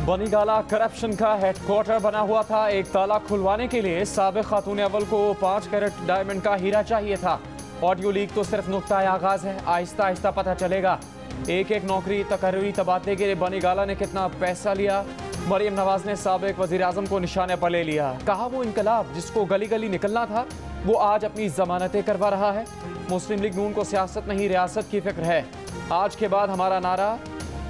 Banigala corruption का headquarter बना हुआ था। एक ताला खुलवाने के लिए साबिक खातून अव्वल को 5 कैरेट डायमंड का हीरा चाहिए था। ऑडियो लीक तो सिर्फ नुक्ता आगाज है, आहिस्ता आहिस्ता पता चलेगा। एक एक नौकरी तकर्री तबादले के लिए बनीगाला ने कितना पैसा लिया। मरियम नवाज ने साबिक वजीर आजम को निशाने पर ले लिया। कहा वो इनकलाब जिसको गली गली निकलना था वो आज अपनी जमानतें करवा रहा है। मुस्लिम लीग नून को सियासत नहीं रियासत की फिक्र है। आज के बाद हमारा नारा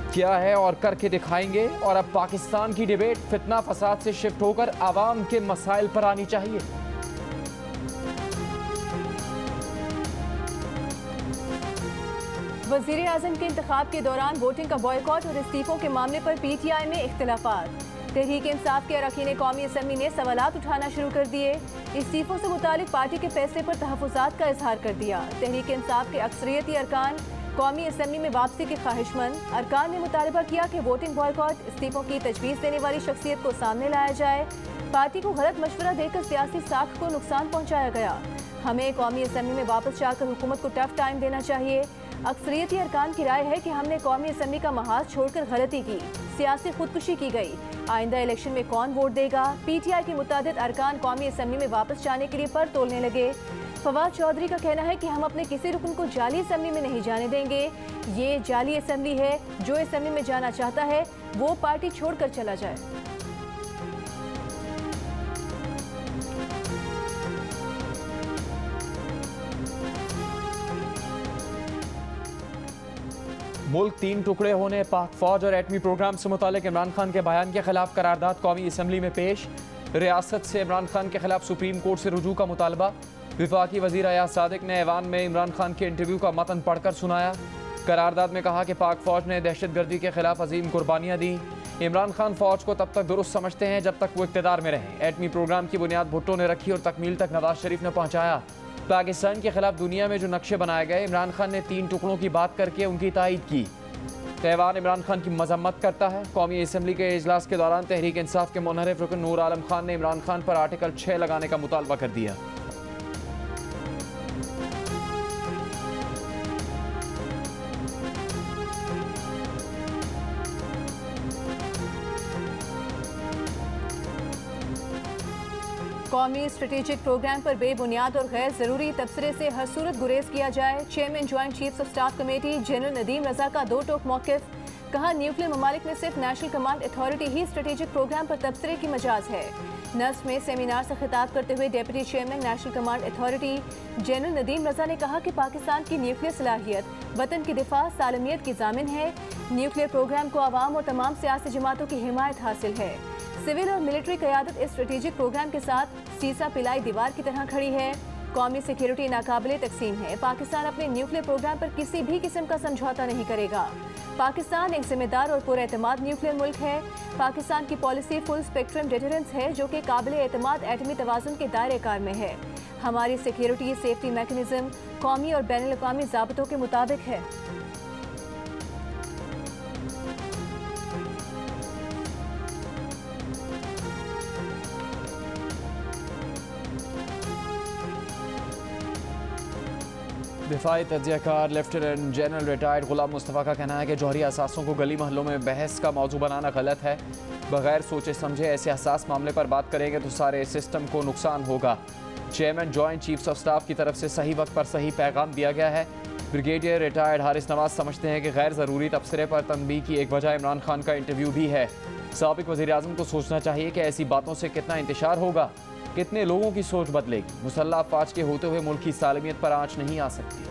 क्या है और करके दिखाएंगे। और अब पाकिस्तान की डिबेट फितना फसाद से शिफ्ट होकर आवाम के मसाइल पर आनी चाहिए। वजीर आजम के इंतखाब के दौरान वोटिंग का बॉयकॉट और इस्तीफों के मामले पर PTI में इख्तिलाफात। तहरीक इंसाफ के अरकान कौमी असम्बली ने सवालात उठाना शुरू कर दिए। इस्तीफों से मुतालिक पार्टी के फैसले पर तहफ़्फ़ुज़ात का इजहार कर दिया। तहरीक इंसाफ के अक्सरियती अरकान कौमी असम्बली में वापसी के ख्वाहिशमंद अरकान ने मुतालबा किया कि वोटिंग बॉयकॉट इस्तीफों की तजवीज़ देने वाली शख्सियत को सामने लाया जाए। पार्टी को गलत मशवरा देकर सियासी साख को नुकसान पहुँचाया गया। हमें कौमी असम्बली में वापस जाकर हुकूमत को टफ टाइम देना चाहिए। अक्सरियती अरकान की राय है कि हमने कौमी असम्बली का महाज छोड़कर गलती की, सियासी खुदकुशी की गई। आइंदा इलेक्शन में कौन वोट देगा। PTI के मुतादिद अरकान कौमी असम्बली में वापस जाने के लिए पर तोलने लगे। फवाद चौधरी का कहना है कि हम अपने किसी रुकन को जाली असम्बली में नहीं जाने देंगे। ये जाली असम्बली है, जो असम्बली में जाना चाहता है वो पार्टी छोड़कर चला जाए। मुल्क 3 टुकड़े होने, पाक फौज और एटमी प्रोग्राम से मुतालिक इमरान खान के बयान के खिलाफ करारदाद कौमी असम्बली में पेश। रियासत से इमरान खान के खिलाफ सुप्रीम कोर्ट से रुजू का मुतालबा। विफाकी वजीर अयाज सादिक ने ऐवान में इमरान खान के इंटरव्यू का मतन पढ़कर सुनाया। करारदाद में कहा कि पाक फौज ने दहशत गर्दी के खिलाफ अजीम कुर्बानियाँ दी। इमरान खान फौज को तब तक दुरुस्त समझते हैं जब तक वो इक़्तिदार में रहें। एटमी प्रोग्राम की बुनियाद भुट्टो ने रखी और तकमील तक नवाज शरीफ ने पहुँचाया। पाकिस्तान के खिलाफ दुनिया में जो नक्शे बनाए गए, इमरान खान ने 3 टुकड़ों की बात करके उनकी तायीद की। ऐवान इमरान खान की मजम्मत करता है। कौमी असम्बली के इजलास के दौरान तहरीक इंसाफ के मुनहरिफ रुकन नूर आलम खान ने इमरान खान पर आर्टिकल 6 लगाने का मुतालबा कर दिया। कौमी स्ट्रेटेजिक प्रोग्राम पर बेबुनियाद और गैर जरूरी तबसरे से हर सूरत गुरेज किया जाए। Chairman joint chiefs of staff committee general Nadeem Raza का 2 टोक मौक़िफ़। कहा न्यूक्लियर ममालिक में सिर्फ नेशनल कमांड अथॉरिटी ही स्ट्रेटेजिक प्रोग्राम पर तबसरे की मजाज है। नस्फ में सेमिनार से खिताब करते हुए deputy chairman national command authority general Nadeem Raza ने कहा कि पाकिस्तान की न्यूक्लियर सलाहियत वतन की दिफा सालमियत की जामिन है। न्यूक्लियर प्रोग्राम को आवाम और तमाम सियासी जमातों की हिमायत हासिल है। सिविल और मिलिट्री क़यादत इस स्ट्रेटेजिक प्रोग्राम के साथ सीसा पिलाई दीवार की तरह खड़ी है। कौमी सिक्योरिटी नाकाबिले तकसीम है। पाकिस्तान अपने न्यूक्लियर प्रोग्राम पर किसी भी किस्म का समझौता नहीं करेगा। पाकिस्तान एक जिम्मेदार और पुरएतमाद न्यूक्लियर मुल्क है। पाकिस्तान की पॉलिसी फुल स्पेक्ट्रम डिटरेंस है जो कि काबिल एतमाद एटमी तवाज़ुन के दायरे कार में है। हमारी सिक्योरिटी सेफ्टी मैकेनिज्म कौमी और बैनुल अक़वामी ज़ाब्तों के मुताबिक है। दिफाई तज्ज़ियाकार लेफ्टिनेंट जनरल रिटायर्ड गुलाम मुस्तफ़ा का कहना है कि जौहरी असासों को गली महलों में बहस का मौजू बनाना गलत है। बगैर सोचे समझे ऐसे हसास मामले पर बात करेंगे तो सारे सिस्टम को नुकसान होगा। Chairman joint chiefs of staff की तरफ से सही वक्त पर सही पैगाम दिया गया है। ब्रिगेडियर रिटायर्ड हारिस नवाज समझते हैं कि गैर ज़रूरी तबसरे पर तनबीह की एक वजह इमरान खान का इंटरव्यू भी है। साबिक वज़ीर आज़म को सोचना चाहिए कि ऐसी बातों से कितना इंतशार होगा, कितने लोगों की सोच बदलेगी। मुसल्लह अफवाज के होते हुए मुल्क की सालमियत पर आँच नहीं आ सकती।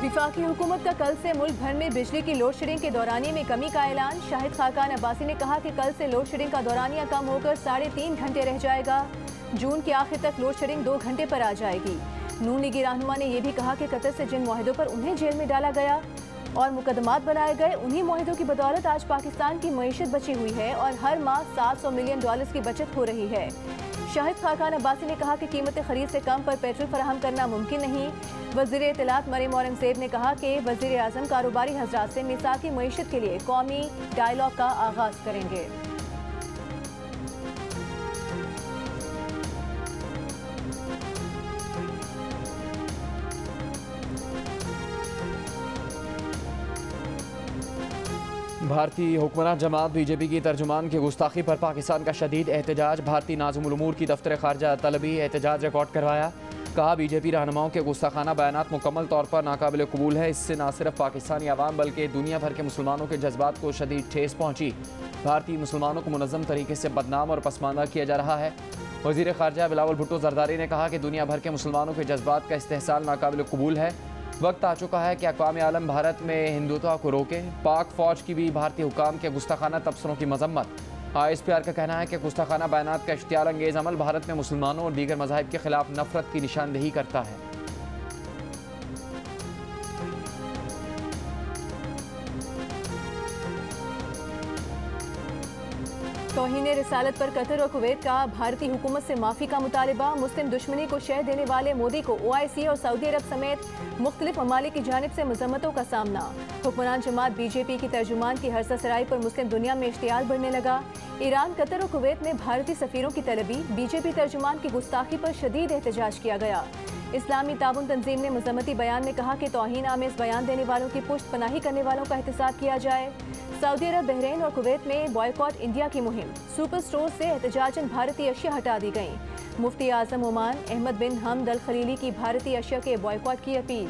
विफाकी हुकूमत का कल से मुल्क भर में बिजली की लोड शेडिंग के दौरानिये में कमी का ऐलान। शाहिद खाकान अब्बासी ने कहा कि कल से लोड शेडिंग का दौरानिया कम होकर 3.5 घंटे रह जाएगा। जून के आखिर तक लोड शेडिंग 2 घंटे पर आ जाएगी। नून लीगी रहनुमा ने यह भी कहा कि कतर से जिन मुआहिदों पर उन्हें जेल में डाला गया और मुकदमात बनाए गए, उन्हीं मुआहिदों की बदौलत आज पाकिस्तान की मईशत बची हुई है और हर माह $700 मिलियन की बचत हो रही है। शाहिद खाकान अब्बासी ने कहा कि कीमत खरीद से कम पर पेट्रोल फराहम करना मुमकिन नहीं। वज़ीर इत्तलात मरियम औरंगज़ेब ने कहा कि वज़ीर आज़म कारोबारी हज़रात से मिसाकी मईशत के लिए कौमी डायलॉग का आगाज़ करेंगे। भारतीय हुक्मरान जमात बीजेपी की तर्जुमान की गुस्ताखी पर पाकिस्तान का शदीद एहतजाज। भारतीय नाज़िमुल उमूर की दफ्तर खारजा तलबी एहतजाज रिकॉर्ड करवाया। कहा बीजेपी रहनुमाओं के गुस्ताखाना बयानात मुकम्मल तौर पर नाकाबिल कबूल है। इससे न सिर्फ पाकिस्तानी अवाम बल्कि दुनिया भर के मुसलमानों के जज्बात को शदीद ठेस पहुँची। भारतीय मुसलमानों को मुनज़्ज़म तरीके से बदनाम और पसमानदा किया जा रहा है। वज़ीर ख़ारजा बिलावल भुट्टो ज़रदारी ने कहा कि दुनिया भर के मुसलमानों के जज्बात का इस्तेहसाल नाकाबिल कबूल है। वक्त आ चुका है कि अक़वाम आलम भारत में हिंदुत्व को रोके। पाक फ़ौज की भी भारतीय हुकाम के गुस्ताखाना तबसरों की मजम्मत। ISPR का कहना है कि गुस्ताखाना बयानात का इश्तियाल अंगेज़ अमल भारत में मुसलमानों और दीगर मज़ाहिब के खिलाफ नफरत की निशानदेही करता है। तौहीन रिसालत पर कतर और कुवैत का भारतीय हुकूमत से माफ़ी का मुतालबा। मुस्लिम दुश्मनी को शह देने वाले मोदी को OIC और सऊदी अरब समेत मुख्तलिफ ममालिक की जानिब से मजम्मतों का सामना। हुक्मरान जमात BJP की तर्जुमान की हरसा सराई पर मुस्लिम दुनिया में इश्तियाल बढ़ने लगा। ईरान, कतर और कुवैत में भारतीय सफ़ीरों की तलबी। BJP तर्जुमान की गुस्ताखी पर शदीद एहतजाज किया गया। इस्लामी ताउन तंजीम ने मजम्मती बयान में कहा कि तौहीन आमेज़ बयान देने वालों की पुष्ट पनाही करने वालों का एहतसाब किया जाए। सऊदी अरब, बहरीन और कुवैत में बॉयकॉट इंडिया की मुहिम। सुपर स्टोर से एहतजाजन भारतीय अशिया हटा दी गईं। मुफ्ती आज़म ओमान अहमद बिन हमद अल खलीली की भारतीय अशिया के बॉयकॉट की अपील।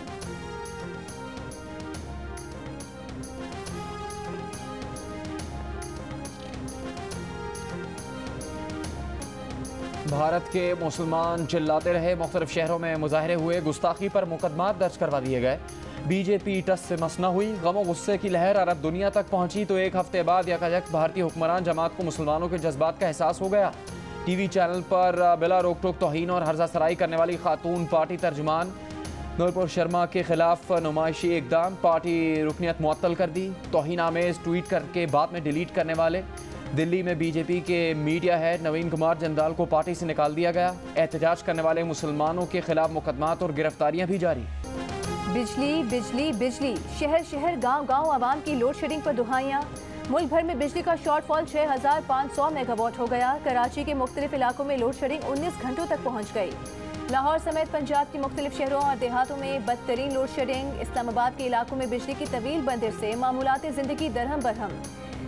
भारत के मुसलमान चिल्लाते रहे। मुख्तलिफ शहरों में मुजाहरे हुए। गुस्ताखी पर मुकदमात दर्ज करवा दिए गए। BJP टस से मस न हुई। गमो गुस्से की लहर अरब दुनिया तक पहुंची तो एक हफ्ते बाद यकायक भारतीय हुक्मरान जमात को मुसलमानों के जज्बात का एहसास हो गया। TV चैनल पर बिला रोक टोक तौहीन और हर्जा सराई करने वाली खातून पार्टी तर्जुमान नूरपुर शर्मा के खिलाफ नुमाइशी इकदाम। पार्टी रुकनियत मुअत्तल कर दी। तौहीन आमेज ट्वीट करके बाद में डिलीट करने वाले। दिल्ली में BJP के मीडिया हेड नवीन कुमार जंदाल को पार्टी से निकाल दिया गया। एहतजाज करने वाले मुसलमानों के खिलाफ मुकदमात और गिरफ्तारियां भी जारी। बिजली बिजली बिजली, शहर शहर गांव गांव आवाम की लोड शेडिंग पर दुहाइयां। मुल्क भर में बिजली का शॉर्टफॉल 6500 मेगावाट हो गया। कराची के मुख्तलिफ इलाकों में लोड शेडिंग 19 घंटों तक पहुंच गई। लाहौर समेत पंजाब के मुख्तलिफ शहरों और देहातों में बदतरीन लोड शेडिंग। इस्लामाबाद के इलाकों में बिजली की तवील बंदिश से मामूलात ज़िंदगी दरहम बरहम।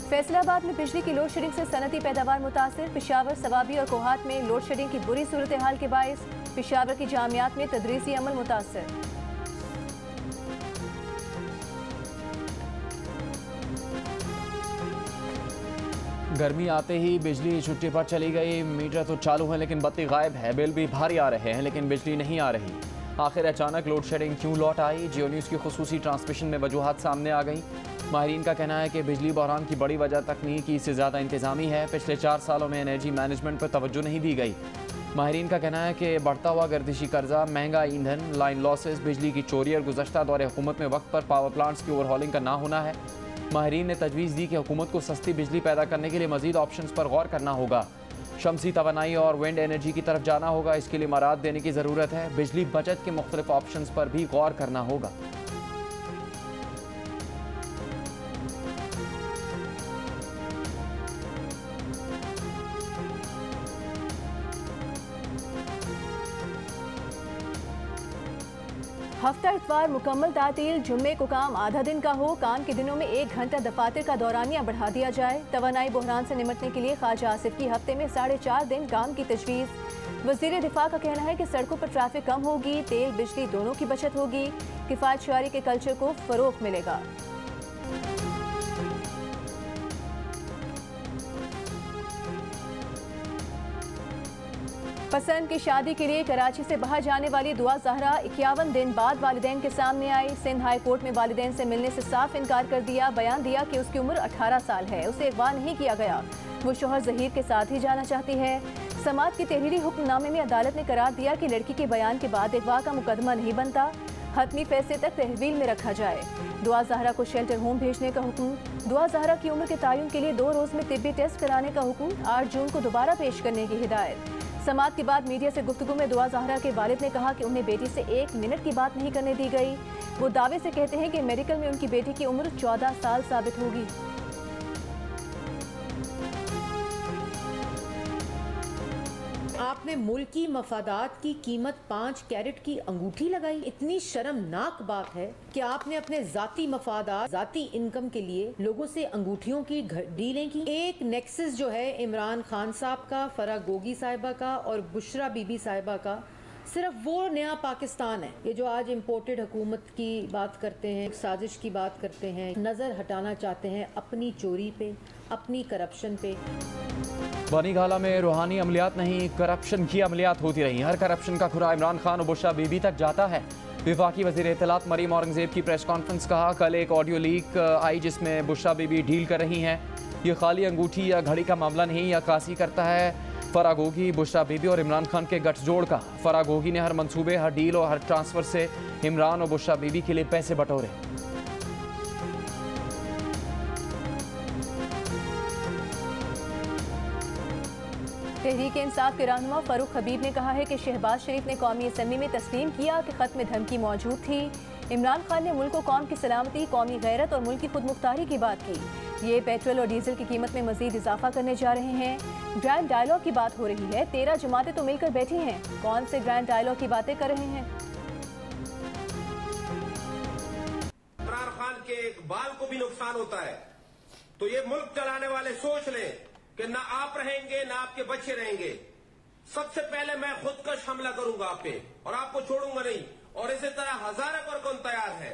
फैसलाबाद में बिजली की लोड शेडिंग से सनती पैदावार मुतासिर। पिशावर, सवाबी और कोहाट में लोड शेडिंग की बुरी सूरत हाल के बायस पिशावर की जामियात में तदरीसी अमल मुतासिर। गर्मी आते ही बिजली छुट्टी पर चली गई। मीटर तो चालू है लेकिन बत्ती गायब है। बिल भी भारी आ रहे हैं लेकिन बिजली नहीं आ रही। आखिर अचानक लोड शेडिंग क्यों लौट आई? जियो न्यूज़ की खुसूसी ट्रांसमिशन में वजूहात सामने आ गई। माहिरीन का कहना है कि बिजली बहरान की बड़ी वजह तकनीकी से ज़्यादा इंतज़ामी है। पिछले 4 सालों में एनर्जी मैनेजमेंट पर तवज्जो नहीं दी गई। माहिरीन का कहना है कि बढ़ता हुआ गर्दिशी कर्जा, महंगा ईंधन, लाइन लॉसेस, बिजली की चोरी और गुज़श्ता दौरे हुकूमत में वक्त पर पावर प्लांट्स की ओवरहॉलिंग का ना होना है। माहिरीन ने तजवीज़ दी कि हुकूमत को सस्ती बिजली पैदा करने के लिए मज़ीद ऑप्शंस पर गौर करना होगा। शमसी तवानाई और विंड एनर्जी की तरफ जाना होगा। इसके लिए इमारात देने की ज़रूरत है। बिजली बचत के मुख्तलिफ ऑप्शंस पर भी गौर करना होगा। हफ्ता इतवार मुकम्मल तातील। जुम्मे को काम आधा दिन का हो। काम के दिनों में 1 घंटा दफातर का दौरानिया बढ़ा दिया जाए। तवानाई बहरान से निमटने के लिए ख्वाजा आसिफ की हफ्ते में 4.5 दिन काम की तजवीज़। वज़ीर दिफा का कहना है कि सड़कों पर ट्रैफिक कम होगी, तेल बिजली दोनों की बचत होगी, किफ़ायत शआरी के कल्चर को फ़रोग़ मिलेगा। पसंद की शादी के लिए कराची से बाहर जाने वाली दुआ ज़हरा 51 दिन बाद वालिदैन के सामने आई। सिंध हाई कोर्ट में वालिदैन से मिलने से साफ इनकार कर दिया। बयान दिया कि उसकी उम्र 18 साल है, उसे अगवा नहीं किया गया, वो शोहर ज़हीर के साथ ही जाना चाहती है। समात की तहरीरी हुक्मनामे में अदालत ने करार दिया कि लड़की के बयान के बाद अगवा का मुकदमा नहीं बनता, हतमी फैसले तक तहवील में रखा जाए। दुआ ज़हरा को शेल्टर होम भेजने का हुक्म। दुआ ज़हरा की उम्र के तयन के लिए 2 रोज़ में तिब्बी टेस्ट कराने का हुक्म। 8 जून को दोबारा पेश करने की हिदायत। समात के बाद मीडिया से गुफ्तगू में दुआ ज़हरा के वालिद ने कहा कि उन्हें बेटी से 1 मिनट की बात नहीं करने दी गई। वो दावे से कहते हैं कि मेडिकल में उनकी बेटी की उम्र 14 साल साबित होगी। आप आपने मुल्की मफादात की कीमत 5 कैरेट की अंगूठी लगाई। इतनी शर्मनाक बात है कि आपने अपने जाती मफादात, जाती इनकम के लिए लोगों से अंगूठियों की डीलें की। एक नेक्सस जो है इमरान खान साहब का, फराह गोगी साहिबा का और बुशरा बीबी साहिबा का, सिर्फ वो नया पाकिस्तान है। ये जो आज इम्पोर्टेड हुकूमत की बात करते हैं, साजिश की बात करते हैं, नज़र हटाना चाहते हैं अपनी चोरी पे, अपनी करप्शन पे। बनी गाला में रूहानी अमलियात नहीं, करप्शन की अमलियात होती रही। हर करप्शन का खुरा इमरान खान और बुशरा बीबी तक जाता है। वफाकी वज़ीर इत्तलात मरीम औरंगज़ेब की प्रेस कॉन्फ्रेंस। कहा कल एक ऑडियो लीक आई जिसमें बुशरा बीबी डील कर रही हैं। ये खाली अंगूठी या घड़ी का मामला नहीं, यह अक्कासी करता है फराह गोगी, बुशरा बीबी और इमरान खान के गठजोड़ का। फराह गोगी ने हर मंसूबे, हर डील और हर ट्रांसफर से इमरान और बुशरा बीबी के लिए पैसे बटोरे। तहरीक इंसाफ के रहनुमा फारूक हबीब ने कहा है कि शहबाज शरीफ ने कौमी असम्बली में तस्लीम किया कि खत में धमकी मौजूद थी। इमरान खान ने मुल्क और कौम की सलामती, कौमी गैरत और मुल्क की खुद मुख्तारी की बात की। ये पेट्रोल और डीजल की कीमत में मजीद इजाफा करने जा रहे हैं। ग्रैंड डायलॉग की बात हो रही है। 13 जमातें तो मिलकर बैठी हैं। कौन से ग्रैंड डायलॉग की बातें कर रहे हैं? इमरान खान के एक बाल को भी नुकसान होता है तो ये मुल्क चलाने वाले सोच लें कि ना आप रहेंगे ना आपके बच्चे रहेंगे। सबसे पहले मैं खुदकश हमला करूंगा आप पे और आपको छोड़ूंगा नहीं, और इसी तरह हजारों कारकुन तैयार है।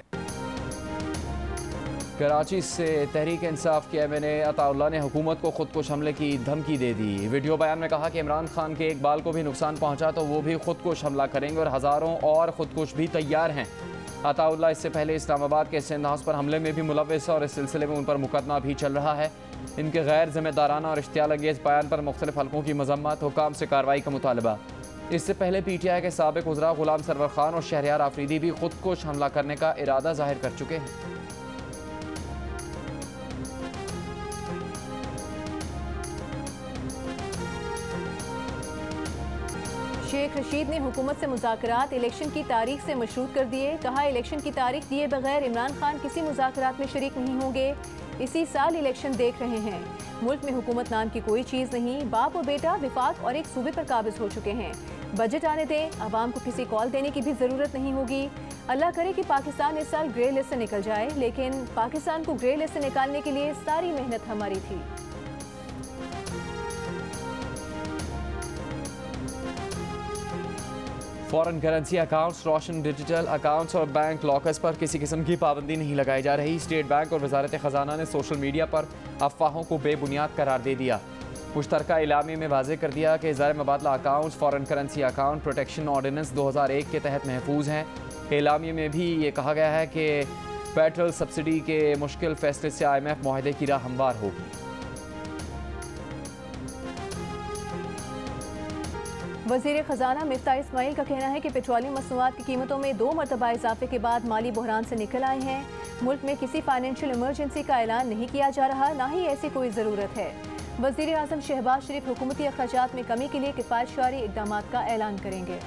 कराची से तहरीक इंसाफ के एमएनए अताउल्लाह ने हुकूमत को खुदकुश हमले की धमकी दे दी। वीडियो बयान में कहा कि इमरान खान के एक बाल को भी नुकसान पहुंचा तो वो भी खुदकुश हमला करेंगे और हजारों और खुदकुश भी तैयार हैं। अताउल्लाह इससे पहले इस्लामाबाद के सिंध हाउस पर हमले में भी मुलव्वस और इस सिलसिले में उन पर मुकदमा भी चल रहा है। इनके गैर जिम्मेदाराना और इश्तियाल अंगेज बयान पर मुख्तलिफ हल्कों की मजम्मत, हुकाम से कार्रवाई का मुतालबा। इससे पहले पीटीआई के साबिक उज़रा गुलाम सरवर खान और शहरयार आफरीदी भी खुदकुश हमला करने का इरादा जाहिर कर चुके हैं। शेख रशीद ने हुकूमत से मुज़ाकरात इलेक्शन की तारीख से मशरूत कर दिए। कहा इलेक्शन की तारीख दिए बगैर इमरान खान किसी मुज़ाकरात में शरीक नहीं होंगे। इसी साल इलेक्शन देख रहे हैं। मुल्क में हुकूमत नाम की कोई चीज़ नहीं। बाप और बेटा विफाक और एक सूबे पर काबिज हो चुके हैं। बजट आने दें, आवाम को किसी कॉल देने की भी ज़रूरत नहीं होगी। अल्लाह करे कि पाकिस्तान इस साल ग्रे लिस्ट से निकल जाए, लेकिन पाकिस्तान को ग्रे लिस्ट से निकालने के लिए सारी मेहनत हमारी थी। फॉरेन करेंसी अकाउंट्स, रोशन डिजिटल अकाउंट्स और बैंक लॉकर्स पर किसी किस्म की पाबंदी नहीं लगाई जा रही। स्टेट बैंक और वजारत ख़जाना ने सोशल मीडिया पर अफवाहों को बेबुनियाद करार दे दिया। मुश्तरका इलामी में वाज़ेह कर दिया कि ज़र मुबादला accounts foreign currency account protection ordinance 2001 के तहत महफूज हैं। इलामी में भी ये कहा गया है कि पेट्रोल सब्सिडी के मुश्किल फैसले से IMF मुआहदे की राह हमवार होगी। वज़ीर ख़जाना मिफ्ता इस्माइल का कहना है कि पेट्रोलियम मसनूआत की कीमतों में 2 मरतबा इजाफे के बाद माली बहरान से निकल आए हैं। मुल्क में किसी फाइनेंशियल इमरजेंसी का ऐलान नहीं किया जा रहा, ना ही ऐसी कोई ज़रूरत है। वज़ीर आज़म शहबाज शरीफ हुकूमती अखराजात में कमी के लिए किफ़ायतशारी इक़दाम का ऐलान करेंगे।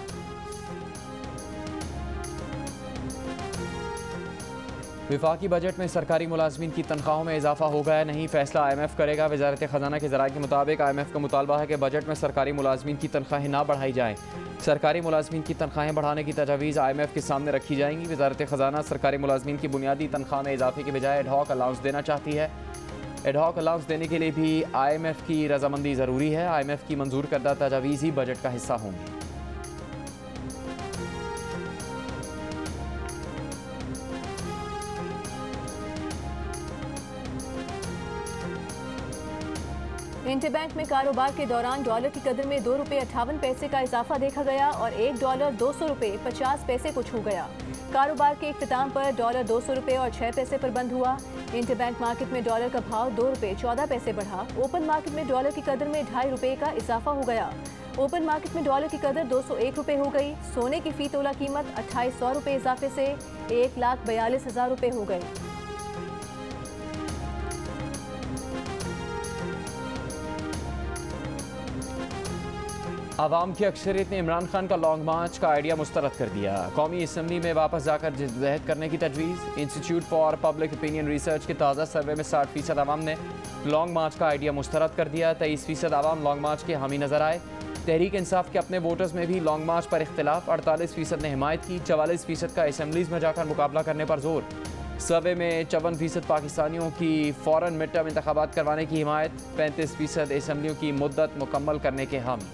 विफाकी बजट में सरकारी मुलाजमीन की तनख्वाहों में इजाफा होगा या नहीं, फैसला IMF करेगा। वजारत ख़जाना के ज़राए के मुताबिक IMF का मुतालबा है कि बजट में सरकारी मुलाजमीन की तनख्वाहें ना बढ़ाई जाएँ। सरकारी मुलाजमीन की तनख्वाहें बढ़ाने की तजवीज़ IMF के सामने रखी जाएंगी। वजारत ख़जाना सरकारी मुलाजमीन की बुनियादी तनख्वाह में इजाफे के बजाय एडहॉक अलाउंस देना चाहती है। एडहॉक अलाउंस देने के लिए भी IMF की रजामंदी ज़रूरी है। IMF की मंजूर करदा तजावीज़ ही बजट का हिस्सा होंगी। इंटरबैंक में कारोबार के दौरान डॉलर की कदर में ₹2.58 का इजाफा देखा गया और $1 ₹200.50 को छू गया। कारोबार के इख्तिताम पर डॉलर ₹200 और 6 पैसे पर बंद हुआ। इंटरबैंक मार्केट में डॉलर का भाव ₹2.14 बढ़ा। ओपन मार्केट में डॉलर की कदर में ₹2.5 का इजाफा हो गया। ओपन मार्केट में डॉलर की कदर ₹201 हो गई। सोने की फी तोला कीमत ₹2800 इजाफे से ₹1,42,000 हो गई। आवाम की अक्सरियत ने इमरान खान का लॉन्ग मार्च का आइडिया मुस्तरद कर दिया। कौमी असम्बली में वापस जाकर जद्दोजहद करने की तजवीज़। Institute for public opinion research के ताज़ा सर्वे में 60% आवाम ने लॉन्ग मार्च का आइडिया मुस्तरद कर दिया। 23% आवाम लॉन्ग मार्च के हामी नजर आए। तहरीक इंसाफ के अपने वोटर्स में भी लॉन्ग मार्च पर इख्तिलाफ, 48% ने हिमायत की, 44% का असम्बलीज में जाकर मुकाबला करने पर जोर। सर्वे में 54% पाकिस्तानियों की फ़ौरन मिड टर्म इंतखाबात करवाने की हिमायत, 35% असम्बलियों की मुद्दत मुकम्मल करने के हामी।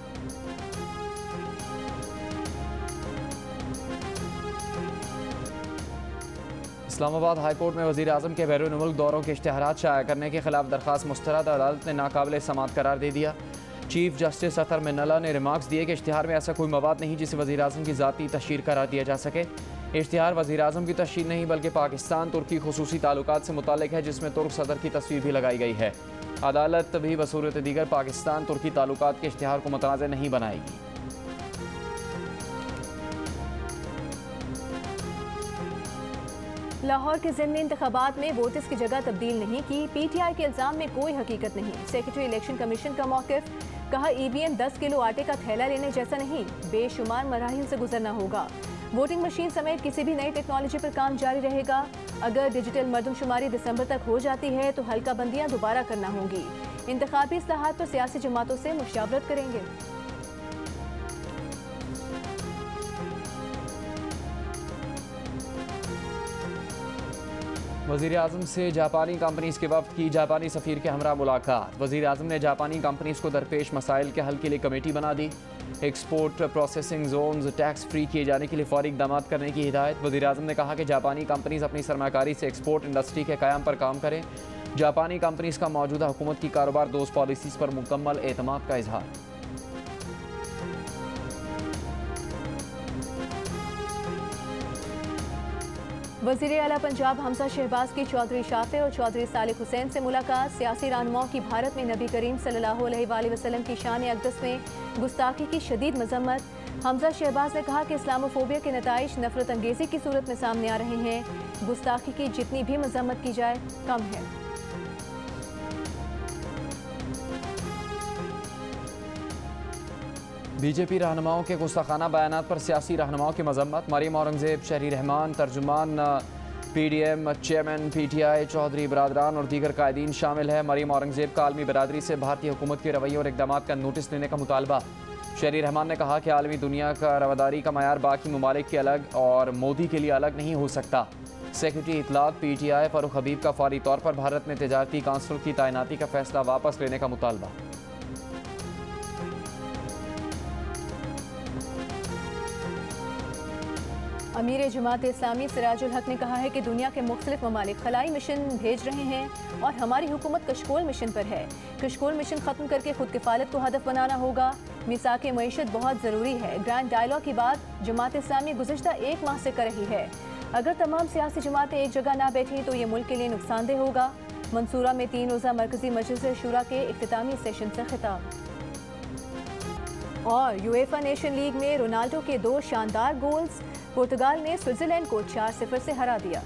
इस्लामाबाद हाई कोर्ट में वज़ीर आज़म के बैरून मुल्क दौरों के इश्तिहारात शाया करने के खिलाफ दरख्वास्त मुस्तरद, अदालत ने नाकाबिल समाअत करार दे दिया। चीफ जस्टिस अतर मिन्नल्ला ने रिमार्क्स दिए कि इश्तिहार में ऐसा कोई मवाद नहीं जिसे वज़ीर आज़म की ज़ाती तशहीर करार दिया जा सके। इश्तिहार वज़ीर आज़म की तशहीर नहीं बल्कि पाकिस्तान तुर्की खुसूसी ताल्लुकात से मुताल्लिक है, जिसमें तुर्क सदर की तस्वीर भी लगाई गई है। अदालत भी बसूरत दीगर पाकिस्तान तुर्की ताल्लुकात के इश्तिहार को मुतनाज़ नहीं बनाएगी। लाहौर के ज़िमनी इंतखाबात में वोटर्स की जगह तब्दील नहीं की, PTI के इल्ज़ाम में कोई हकीकत नहीं। सेक्रेटरी इलेक्शन कमीशन का मौक़िफ़, कहा EVM 10 किलो आटे का थैला लेने जैसा नहीं, बेशुमार मराहिल से गुजरना होगा। वोटिंग मशीन समेत किसी भी नई टेक्नोलॉजी पर काम जारी रहेगा। अगर डिजिटल मरदमशुमारी दिसंबर तक हो जाती है तो हल्का बंदियाँ दोबारा करना होंगी। इंतखाबी इस्लाहात पर सियासी जमातों से मुशावरत करेंगे। वज़ीर आज़म से जापानी कंपनीज़ के वफ़द की जापानी सफ़ीर के हमरा मुलाकात। वज़ीर आज़म ने जापानी कंपनीज़ को दरपेश मसाइल के हल के लिए कमेटी बना दी। Export processing zones tax free किए जाने के लिए फौरी इक़दाम करने की हिदायत। वज़ीर आज़म ने कहा कि जापानी कंपनीज़ अपनी सरमाकारी से एक्सपोर्ट इंडस्ट्री के क़याम पर काम करें। जापानी कंपनीज़ का मौजूदा हुकूमत की कारोबार दोस्त पॉलिसीज़ पर मुकम्मल एतमाद का इजहार। वज़ीर आला पंजाब हमजा शहबाज की चौधरी शाफिर और चौधरी सालिक हुसैन से मुलाकात। सियासी रहनुमाओं की भारत में नबी करीम सल्लल्लाहु अलैहि वसल्लम की शान अक़दस में गुस्ताखी की शदीद मजम्मत। हमजा शहबाज ने कहा कि इस्लामोफोबिया के नताइज नफरत अंगेज़ी की सूरत में सामने आ रहे हैं। गुस्ताखी की जितनी भी मजम्मत की जाए कम है। बीजेपी रहनुमाओं के गुस्ताखाना बयानात पर सियासी रहनुमाओं की मजम्मत। मरीम औरंगज़ेब, शहरी रहमान, तर्जुमान PDM, चेयरमैन PTI, चौधरी बरादरान और दीगर कायदीन शामिल है। मरीम औरंगज़ेब का आलमी बरादरी से भारतीय हुकूमत के रवैये और इक़दामात का नोटिस लेने का मुतालबा। शहरी रहमान ने कहा कि आलमी दुनिया का रवादारी का मयार बाकी ममालिक के अलग और मोदी के लिए अलग नहीं हो सकता। सेक्रेटरी इतलात PTI फ़ारूक हबीब का फौरी तौर पर भारत में तजारती काउंसिल की तैनाती का फैसला वापस लेने का मुतालबा। अमीर जमात इस्लामी सिराजुल हक ने कहा है कि दुनिया के मुख्तलिफ ममालिक खलाई मिशन भेज रहे हैं और हमारी हुकूमत कशकोल मिशन पर है। कशकोल मिशन ख़त्म करके खुद किफ़ालत को हदफ बनाना होगा। मिसाक मईशत बहुत ज़रूरी है। ग्रैंड डायलॉग की बात जमात इस्लामी गुज़िश्ता 1 माह से कर रही है। अगर तमाम सियासी जमातें एक जगह ना बैठें तो ये मुल्क के लिए नुकसानदेह होगा। मंसूरा में 3 रोज़ा मरकज़ी मजलिस शुरा के इख्तितामी सेशन से खिताब। और यूएफा नेशन लीग में रोनाल्डो के 2 शानदार गोल्स। पुर्तगाल ने स्विट्ज़रलैंड को 4-0 से हरा दिया।